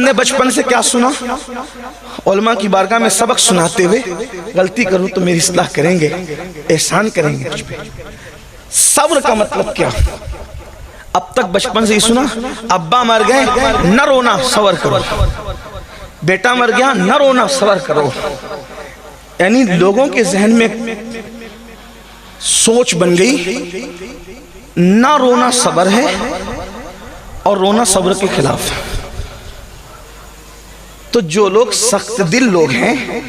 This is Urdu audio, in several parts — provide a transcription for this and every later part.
نے بچپن سے کیا سنا؟ علماء کی بارگاہ میں سبق سناتے ہوئے غلطی کروں تو میری اصلاح کریں گے، احسان کریں گے مجھ پہ۔ صبر کا مطلب کیا؟ اب تک بچپن سے ہی سنا، ابا مر گئے نہ رونا صبر کرو، بیٹا مر گیا نہ رونا صبر کرو۔ یعنی لوگوں کے ذہن میں سوچ بن گئی نہ رونا صبر ہے اور رونا صبر کے خلاف ہے۔ تو جو لوگ سخت دل لوگ ہیں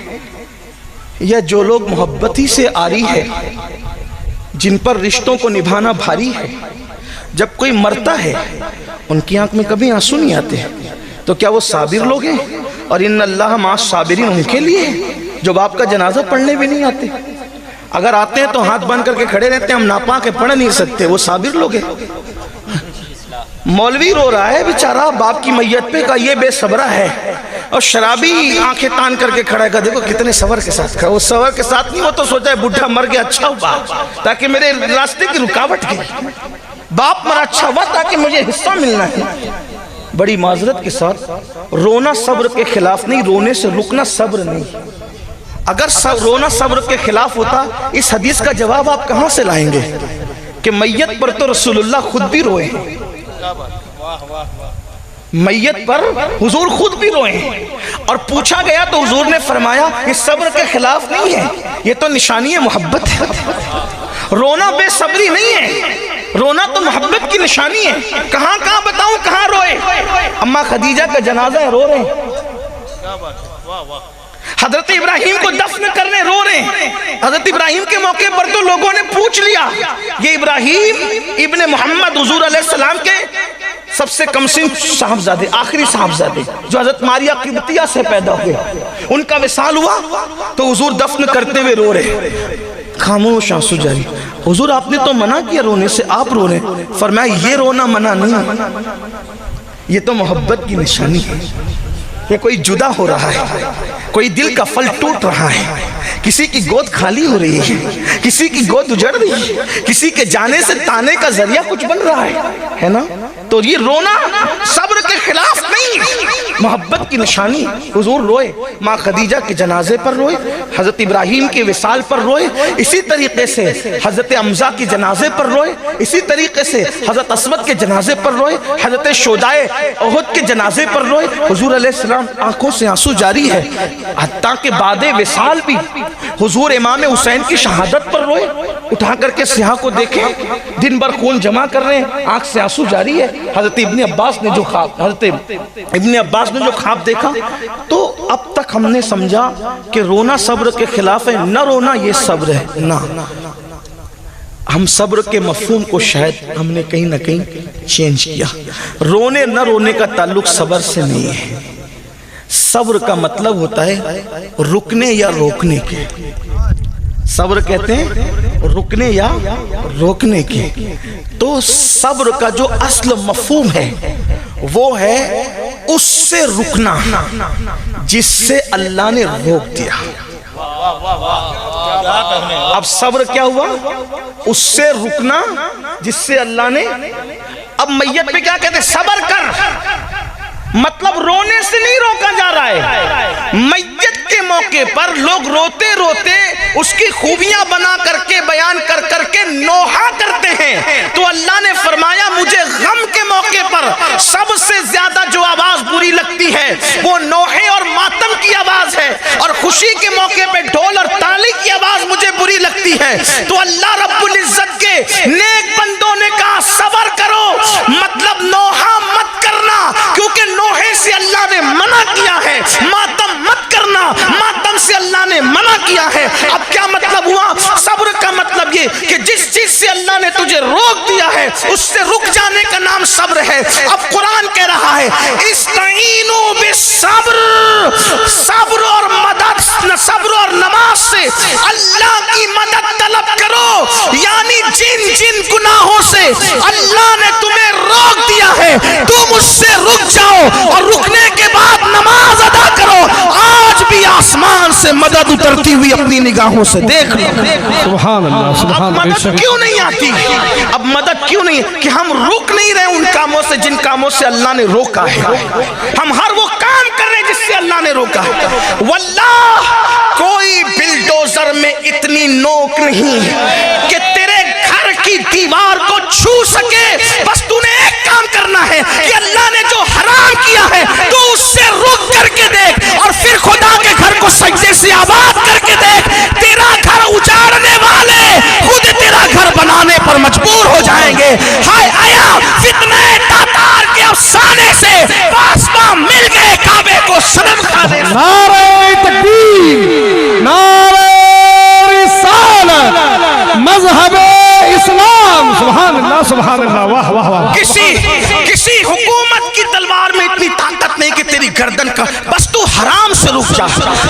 یا جو لوگ محبت ہی سے آری ہے، جن پر رشتوں کو نبھانا بھاری ہے، جب کوئی مرتا ہے ان کی آنکھ میں کبھی آنسو نہیں آتے، تو کیا وہ صابر لوگ ہیں؟ اور ان اللہ مع الصابرین ان کے لیے جو باپ کا جنازہ پڑھنے بھی نہیں آتے، اگر آتے ہیں تو ہاتھ بند کر کے کھڑے رہتے ہیں، ہم ناپاک کے پڑھ نہیں سکتے، وہ صابر لوگ ہیں۔ مولوی رو رہا ہے بیچارہ باپ کی میت پہ، کا یہ بے صبرہ ہے، اور شرابی آنکھیں تان کر کے کھڑا ہے، کہ دیکھو کتنے صبر کے ساتھ کھڑا۔ وہ صبر کے ساتھ نہیں، وہ تو سوچا ہے بڈھا مر گیا اچھا ہوا تاکہ میرے راستے کی رکاوٹ گئی، باپ مرا اچھا ہوا تاکہ مجھے حصہ ملنا ہے۔ بڑی معذرت کے ساتھ رونا صبر کے خلاف نہیں، رونے سے رکنا صبر نہیں۔ اگر رونا صبر کے خلاف ہوتا اس حدیث کا جواب آپ کہاں سے لائیں گے کہ میت پر تو رسول اللہ خود بھی روئے ہیں، میت پر حضور خود بھی روئے ہیں، اور پوچھا گیا تو حضور نے فرمایا یہ صبر کے خلاف نہیں ہے، یہ تو نشانی محبت ہے۔ رونا بے صبری نہیں ہے، رونا تو محبت کی نشانی ہے۔ کہاں کہاں بتاؤں کہاں روئے؟ اماں خدیجہ کا جنازہ ہے، رو رہے ہیں۔ حضرت ابراہیم کو دفن کرنے رو رہے ہیں۔ حضرت ابراہیم کے موقع پر تو لوگوں نے پوچھ لیا یہ ابراہیم ابن محمد حضور علیہ السلام کے سب سے کم سن صاحبزادے، آخری صاحبزادے جو حضرت ماریہ قبطیہ سے پیدا ہوئے، ان کا وصال ہوا تو حضور دفن کرتے ہوئے رو رہے، خاموش آنسو جاری۔ حضور آپ نے تو منع کیا رونے سے، آپ رو رہے ہیں۔ فرمایا یہ رونا منع نہیں، یہ تو محبت کی نشانی ہے۔ یہ کوئی جدا ہو رہا ہے، کوئی دل کا پھل ٹوٹ رہا ہے، کسی کی گود خالی ہو رہی ہے، کسی کی گود اجڑ رہی ہے، کسی کے جانے سے تانے کا ذریعہ کچھ بن رہا ہے نا؟ تو یہ رونا صبر کے خلاف نہیں، محبت کی نشانی۔ حضور روئے، ماں خدیجہ کے جنازے پر روئے، حضرت ابراہیم کے وصال پر روئے، اسی طریقے سے حضرت حمزہ کے جنازے پر روئے، اسی طریقے سے حضرت اسود کے جنازے پر روئے، حضرت شہدائے احد کے جنازے پر روئے۔ حضور علیہ السلام آنکھوں سے آنسو جاری ہے، حتیٰ کہ بعد وصال بھی حضور امام حسین کی شہادت پر روئے، اٹھا کر کے سیاہ کو دیکھیں، دن بھر خون جمع کر رہے ہیں، آنکھ سے آنسو جاری ہے۔ حضرت ابن عباس نے جو خواب دیکھا، تو اب تک ہم نے سمجھا کہ رونا صبر کے خلاف ہے، نہ رونا یہ صبر ہے۔ نہ، ہم صبر کے مفہوم کو شاید ہم نے کہیں نہ کہیں چینج کیا۔ رونے نہ رونے کا تعلق صبر سے نہیں ہے، صبر کا مطلب ہوتا ہے رکنے یا روکنے کے۔ صبر کہتے ہیں رکنے یا روکنے کے۔ تو صبر کا جو اصل مفہوم ہے وہ ہے اس سے رکنا جس سے اللہ نے روک دیا۔ اب صبر کیا ہوا؟ اس سے رکنا جس سے اللہ نے۔ اب میت پہ کیا کہتے ہیں؟ صبر کر، مطلب رونے سے نہیں روکا جا رہا ہے۔ میت کے موقع پر لوگ روتے روتے اس کی خوبیاں بنا کر کے بیان کر کر کے نوحہ کرتے ہیں، تو اللہ نے فرمایا مجھے غم کے موقع پر سب سے زیادہ جو آواز بری لگتی ہے وہ نوحے اور ماتم کی آواز ہے، اور خوشی کے موقع پہ ڈھول اور تالی کی آواز مجھے بری لگتی ہے۔ تو اللہ رب العزت کے نیک بندوں نے کہا صبر کرو، مطلب نوحہ مت کرنا، کیونکہ نوحے سے اللہ نے منع کیا ہے، ماتم مت کرنا، ماتم سے اللہ نے منع کیا ہے۔ اب کیا مطلب ہوا؟ صبر کا مطلب یہ کہ جس چیز سے اللہ نے تجھے روک دیا ہے اس سے رک جانے کا نام صبر ہے۔ اب قرآن کہہ رہا ہے استعینوا بالصبر، صبر اور مدد، صبر اور نماز سے اللہ کی مدد طلب کرو، یعنی جن جن گناہوں سے اللہ نے تمہیں روک دیا ہے تم اس سے رک جاؤ، اور رکنے کے بعد نماز ادا کرو۔ آج بھی آسمان سے مدد اترتی ہوئی اپنی نگاہوں سے دیکھ لو۔ سبحان اللہ، سبحان اللہ۔ مدد کیوں نہیں آتی؟ اب مدد کیوں نہیں؟ کہ ہم رک نہیں رہے ان کاموں سے جن کاموں سے اللہ نے روکا ہے۔ ہم ہر وہ کام اللہ نے روکا. واللہ کوئی بلڈوزر میں اتنی نوک نہیں کہ تیرے گھر کی دیوار کو چھو سکے. بس تو نے ایک کام کرنا ہے کہ اللہ نے جو حرام کیا ہے تو اس سے رک کر کے دیکھ, اور پھر خدا کے گھر کو سجدے سے آباد کر کے دیکھ. تیرا گھر اجاڑنے والے خود تیرا گھر بنانے پر مجبور ہو جائیں گے. ہائے آیا فتنہ تاتار کے افسانے سے پاسباں مل گئے کعبے کو صنم کھانے. نعرہ تکبیر, نعرہ رسالت, مذہب اسلام. سبحان اللہ, سبحان اللہ, واہ واہ واہ. کسی حکومت کی تلوار میں اتنی طاقت نہیں کہ تیری گردن کا, بس تو حرام سے رک جا.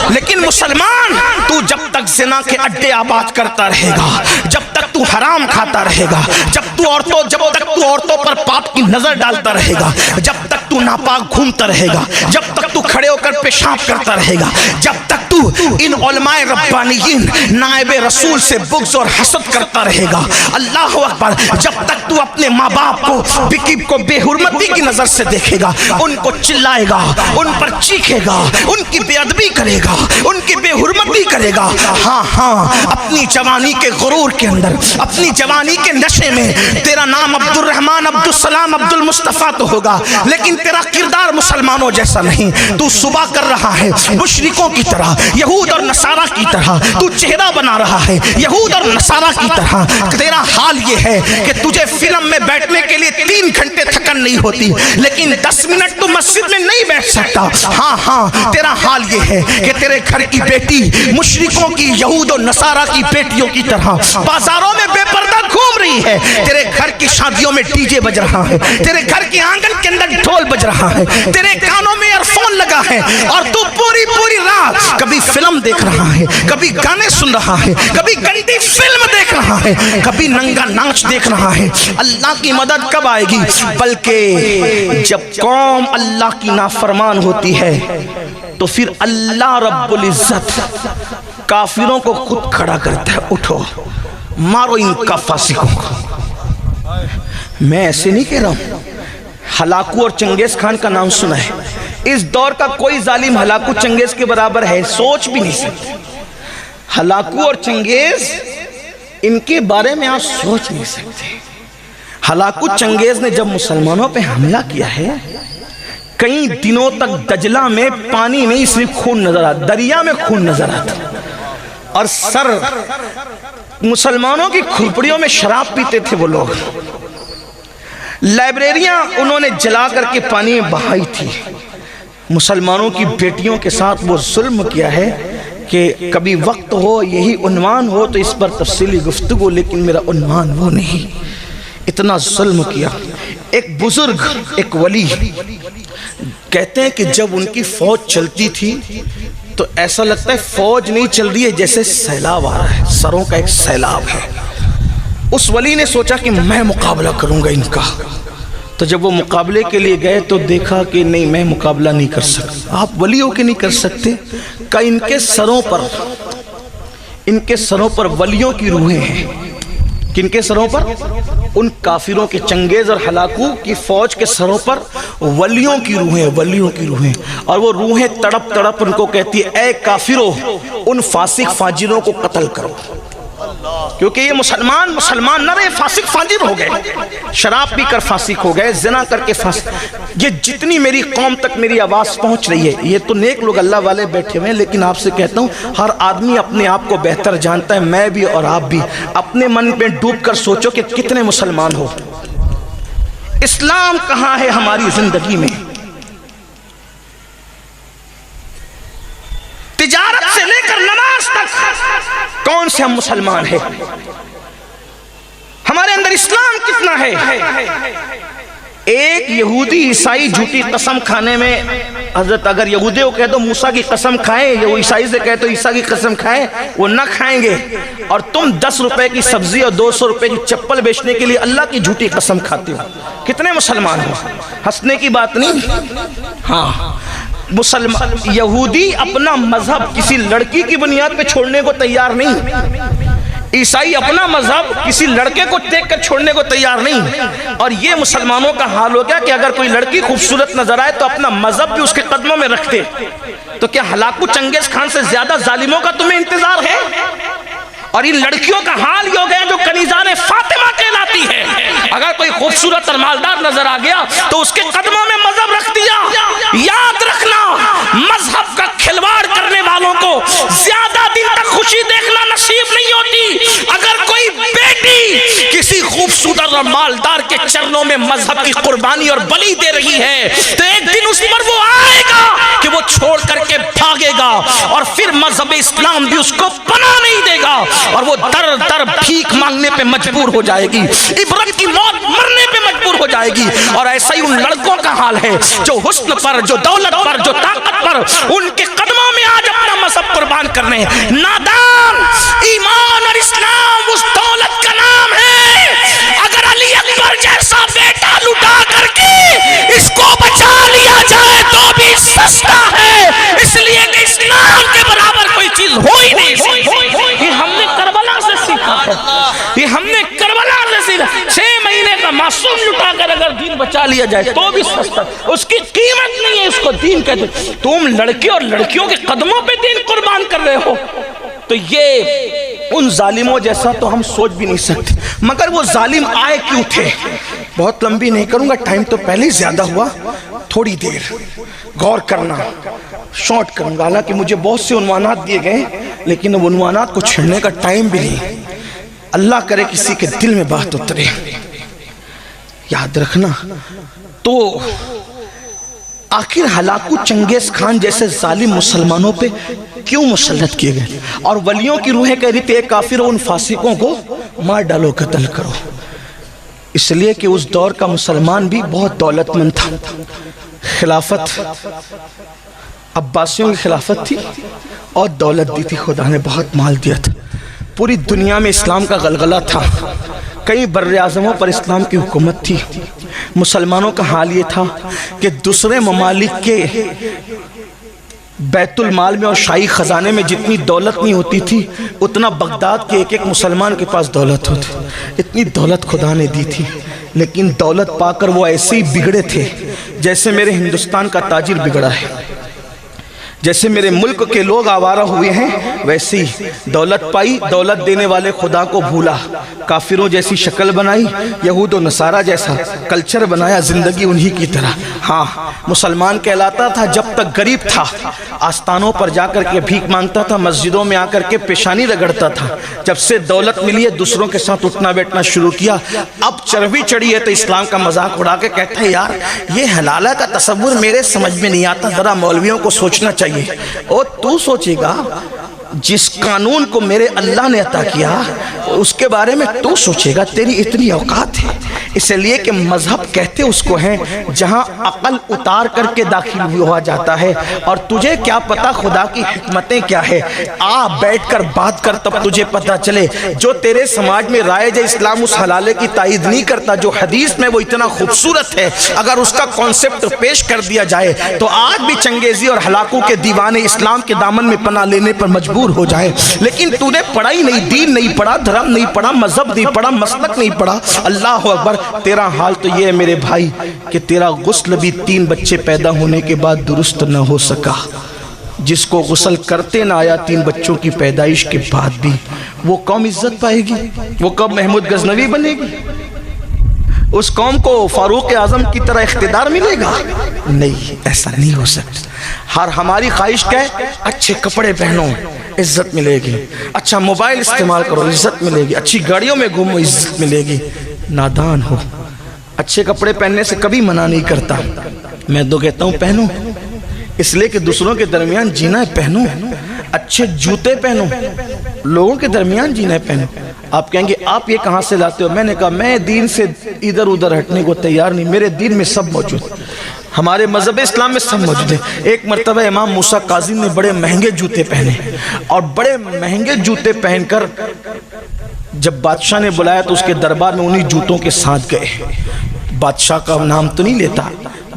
لیکن مسلمان تو جب تک زنا کے اڈے آباد کرتا رہے گا, جب تک تو حرام کھاتا رہے گا, جب تک تو عورتوں پر پاپ کی نظر ڈالتا رہے گا, جب تک تو ناپاک گھومتا رہے گا, جب تک تو کھڑے ہو کر پیشاب کرتا رہے گا, جب تک تو ان علماء ربانیین نائب رسول سے بغض اور حسد کرتا رہے گا, اللہ اکبر, جب تک تو اپنے ماں باپ کو بے حرمتی کی نظر سے دیکھے گا, ان کو چلائے گا, ان پر چیخے گا, ان کی بے ادبی کرے گا, ان کی بے حرمتی کرے گا. ہاں اپنی جوانی کے غرور کے اندر, اپنی جوانی کے نشے میں تیرا نام عبد الرحمن, عبد السلام, عبد المصطفیٰ تو ہوگا, لیکن تیرا کردار مسلمانوں جیسا نہیں. تو صبح کر رہا ہے مشرکوں کی طرح, یہود اور نصارہ کی طرح, تو چہرہ بنا رہا ہے یہود اور نصارہ کی طرح. تیرا حال یہ ہے کہ تجھے فلم میں بیٹھنے کے لیے 3 گھنٹے تھکن نہیں ہوتی, لیکن 10 منٹ تو مسجد میں نہیں بیٹھ سکتا. ہاں تیرا حال یہ ہے کہ تیرے گھر کی بیٹی مشرکوں کی, یہود اور نصارہ کی بیٹیوں کی طرح بازاروں میں بے پردہ گھوم رہی ہے. تیرے گھر کی شادیوں میں ڈی جے بج رہا ہے, تیرے گھر کے آنگن کے اندر ڈھول بج رہا ہے, تیرے کانوں میں ایئر فون لگا ہے, اور تو پوری رات کبھی فلم دیکھ رہا ہے, کبھی گانے سن رہا ہے, کبھی گندی فلم دیکھ رہا ہے, کبھی ننگا ناچ دیکھ رہا ہے. اللہ کی مدد کب آئے گی؟ بلکہ جب قوم اللہ کی نافرمان ہوتی ہے تو پھر اللہ رب العزت کافروں کو خود کھڑا کرتا ہے, اٹھو مارو ان کا فاسقوں کو. میں ایسے نہیں کہہ رہا ہوں. ہلاکو اور چنگیز خان کا نام سنا ہے. اس دور کا کوئی ظالم ہلاکو چنگیز کے برابر ہے, سوچ بھی نہیں سکتے. ہلاکو اور چنگیز, ان کے بارے میں آپ سوچ نہیں سکتے. ہلاکو چنگیز نے جب مسلمانوں پہ حملہ کیا ہے, کئی دنوں تک دجلہ میں پانی نہیں صرف خون نظر آتا, دریا میں خون نظر آتا, اور سر مسلمانوں کی کھرپڑیوں میں شراب پیتے تھے وہ لوگ. لائبریریاں انہوں نے جلا کر کے پانی میں بہائی تھی. مسلمانوں کی بیٹیوں کے ساتھ وہ ظلم کیا ہے کہ کبھی وقت ہو, یہی عنوان ہو تو اس پر تفصیلی گفتگو, لیکن میرا عنوان وہ نہیں. اتنا ظلم کیا. ایک بزرگ, ایک ولی کہتے ہیں کہ جب ان کی فوج چلتی تھی تو ایسا لگتا ہے فوج نہیں چل رہی ہے, جیسے سیلاب آ رہا ہے, سروں کا ایک سیلاب ہے. اس ولی نے سوچا کہ میں مقابلہ کروں گا ان کا. تو جب وہ مقابلے کے لیے گئے تو دیکھا کہ نہیں, میں مقابلہ نہیں کر سکتا. آپ ولی ہو کے نہیں کر سکتے؟ کہ ان کے سروں پر ولیوں کی روحیں ہیں. کن کے سروں پر؟ ان کافروں کے, چنگیز اور ہلاکو کی فوج کے سروں پر ولیوں کی روحیں, ولیوں کی روحیں. اور وہ روحیں تڑپ تڑپ ان کو کہتی ہے, اے کافروں, ان فاسق فاجروں کو قتل کرو. کیونکہ یہ مسلمان نہ رہے, فاسق فاجر ہو گئے, شراب پی کر فاسق ہو گئے, زنا کر کے فاسق. یہ جتنی میری قوم تک میری آواز پہنچ رہی ہے, یہ تو نیک لوگ اللہ والے بیٹھے ہوئے ہیں, لیکن آپ سے کہتا ہوں ہر آدمی اپنے آپ کو بہتر جانتا ہے, میں بھی اور آپ بھی. اپنے من میں ڈوب کر سوچو کہ کتنے مسلمان ہو. اسلام کہاں ہے ہماری زندگی میں؟ تجارت سے لے کر نماز تک کون سے ہم مسلمان ہیں؟ ہمارے اندر اسلام کتنا ہے؟ ایک یہودی عیسائی جھوٹی قسم کھانے میں, حضرت اگر یہودی کو کہہ دو موسیٰ کی قسم کھائیں, یا وہ عیسائی سے کہہ دو عیسیٰ کی قسم کھائیں, وہ نہ کھائیں گے. اور تم 10 روپے کی سبزی اور 200 روپے کی چپل بیچنے کے لیے اللہ کی جھوٹی قسم کھاتے ہو. کتنے مسلمان ہو؟ ہنسنے کی بات نہیں. ہاں, یہودی اپنا مذہب کسی لڑکی کی بنیاد پہ چھوڑنے کو تیار نہیں. عیسائی اپنا مذہب کسی لڑکے کو دیکھ کر چھوڑنے کو تیار نہیں، اور یہ مسلمانوں کا حال ہو گیا کہ اگر کوئی لڑکی خوبصورت نظر آئے تو اپنا مذہب بھی اس کے قدموں میں رکھتے۔ تو کیا ہلاکو چنگیز خان سے زیادہ ظالموں کا تمہیں انتظار ہے؟ اور ان لڑکیوں کا حال یہ ہو گیا جو کنیزان فاطمہ کہلاتی ہے، اگر کوئی خوبصورت اور مالدار نظر آ گیا تو اس کے قدموں میں مذہب رکھ دیا۔ یاد رکھنا، مذہب کا کھلواڑ کرنے والوں کو زیادہ دن تک خوشی دیکھنا نصیب نہیں ہوتی۔ اگر کوئی بیٹی کسی خوبصورت اور مالدار کے چرنوں میں مذہب کی قربانی اور بلی دے رہی ہے تو ایک دن اس پر وہ آئے گا کہ وہ چھوڑ کر کے بھاگے گا، اور پھر مذہب اسلام بھی اس کو پناہ نہیں دے گا، اور وہ در در بھیک مانگنے پہ مجبور ہو جائے گی، عبرت کی موت مرنے پہ مجبور ہو جائے گی۔ اور ایسا ہی ان لڑکوں کا حال ہے جو حسن پر، جو دولت پر، جو طاقت پر، ان کے قدموں میں آج اپنا مذہب قربان کرنے ہیں۔ نادان، ایمان اور اسلام اس دولت کا نام ہے۔ اگر علی اکبر جیسا بیٹا لٹا کر کے اس کو بچا لیا جائے تو بھی سستا ہے، اس لیے کہ اسلام کے برابر کوئی چیز ہو ہی نہیں سکتی۔ یہ ہم نے کربلا سے سیکھا ہے، یہ ہم نے کربلا سے سیکھا۔ 6 مہینے کا معصوم لٹا کر اگر دین بچا لیا جائے تو بھی سستا، اس کی قیمت نہیں ہے، اس کو دین کہتے۔ تم لڑکے اور لڑکیوں کے قدموں پہ دین قربان کر رہے ہو، تو یہ ان ظالموں جیسا تو ہم سوچ بھی نہیں سکتے۔ مگر وہ ظالم آئے کیوں تھے؟ بہت لمبی نہیں کروں گا، ٹائم تو پہلے ہی زیادہ ہوا، تھوڑی دیر غور کرنا، شارٹ کروں گا۔ حالانکہ مجھے بہت سے عنوانات دیے گئے لیکن اب عنوانات کو چھڑنے کا ٹائم بھی نہیں۔ اللہ کرے کسی کے دل میں بات اترے۔ یاد رکھنا، تو آخر ہلاکو چنگیز خان جیسے ظالم مسلمانوں پہ کیوں مسلط کیے گئے؟ اور ولیوں کی روحیں کہہ رہی تھی اے کافروں، ان فاسقوں کو مار ڈالو، قتل کرو۔ اس لیے کہ اس دور کا مسلمان بھی بہت دولت مند تھا۔ خلافت عباسیوں کی خلافت تھی اور دولت دی تھی، خدا نے بہت مال دیا تھا، پوری دنیا میں اسلام کا غلغلہ تھا، کئی بر اعظموں پر اسلام کی حکومت تھی۔ مسلمانوں کا حال یہ تھا کہ دوسرے ممالک کے بیت المال میں اور شاہی خزانے میں جتنی دولت نہیں ہوتی تھی اتنا بغداد کے ایک ایک مسلمان کے پاس دولت ہوتی، اتنی دولت خدا نے دی تھی۔ لیکن دولت پا کر وہ ایسے ہی بگڑے تھے جیسے میرے ہندوستان کا تاجر بگڑا ہے، جیسے میرے ملک کے لوگ آوارہ ہوئے ہیں، ویسے ہی دولت پائی، دولت دینے والے خدا کو بھولا، کافروں جیسی شکل بنائی، یہود و نصارہ جیسا کلچر بنایا، زندگی انہی کی طرح۔ ہاں، مسلمان کہلاتا تھا جب تک غریب تھا، آستانوں پر جا کر کے بھیک مانگتا تھا، مسجدوں میں آ کر کے پیشانی رگڑتا تھا۔ جب سے دولت ملی ہے دوسروں کے ساتھ اٹھنا بیٹھنا شروع کیا، اب چربی چڑھی ہے تو اسلام کا مذاق اڑا کے کہتا ہے یار یہ حلالہ کا تصور میرے سمجھ میں نہیں آتا، ذرا مولویوں کو سوچنا چاہیے۔ اور تو سوچے گا جس قانون کو میرے اللہ نے عطا کیا اس کے بارے میں تو سوچے گا، تیری اتنی اوقات ہے۔ اس لیے کہ مذہب کہتے اس کو ہیں جہاں عقل اتار کر کے داخل ہوا جاتا ہے، اور تجھے کیا پتا خدا کی حکمتیں کیا ہے، آ بیٹھ کر بات کر تب تجھے پتا چلے۔ جو تیرے سماج میں رائج اسلام اس حلالے کی تائید نہیں کرتا جو حدیث میں وہ اتنا خوبصورت ہے، اگر اس کا کانسیپٹ پیش کر دیا جائے تو آج بھی چنگیزی اور ہلاکو کے دیوانے اسلام کے دامن میں پناہ لینے پر مجبور ہو جائے۔ لیکن تو نے پڑھا ہی نہیں، دین نہیں پڑھا، دھرم نہیں پڑھا، مذہب نہیں پڑھا، مسلک نہیں پڑھا۔ اللہ اکبر، تیرا حال تو یہ ہے میرے بھائی کہ تیرا غسل بھی 3 بچے پیدا ہونے کے بعد درست نہ ہو سکا۔ جس کو غسل کرتے نہ آیا 3 بچوں کی پیدائش کے بعد بھی، وہ قوم عزت پائے گی؟ وہ کب محمود غزنوی بنے گی؟ اس قوم کو فاروق اعظم کی طرح اقتدار ملے گا؟ نہیں، ایسا نہیں ہو سکتا۔ ہماری خواہش کیا ہے؟ اچھے کپڑے پہنو، عزت ملے گی، اچھا موبائل استعمال کرو، عزت ملے گی، اچھی گاڑیوں میں گھومو، عزت ملے گی۔ نادان ہو، اچھے کپڑے پہننے سے کبھی منع نہیں کرتا، میں تو کہتا ہوں پہنو، اس لیے کہ دوسروں کے درمیان جینا ہے، پہنو۔ اچھے جوتے پہنو، لوگوں کے درمیان جینا ہے، پہنو۔ آپ کہیں گے آپ یہ کہاں سے لاتے ہو؟ میں نے کہا میں دین سے ادھر ادھر ہٹنے کو تیار نہیں، میرے دین میں سب موجود ہے، ہمارے مذہب اسلام میں سب موجود ہے۔ ایک مرتبہ امام موسیٰ کاظم نے بڑے مہنگے جوتے پہنے، اور بڑے مہنگے جوتے پہن کر جب بادشاہ نے بلایا تو اس کے دربار میں انہی جوتوں کے ساتھ گئے۔ بادشاہ کا نام تو نہیں لیتا،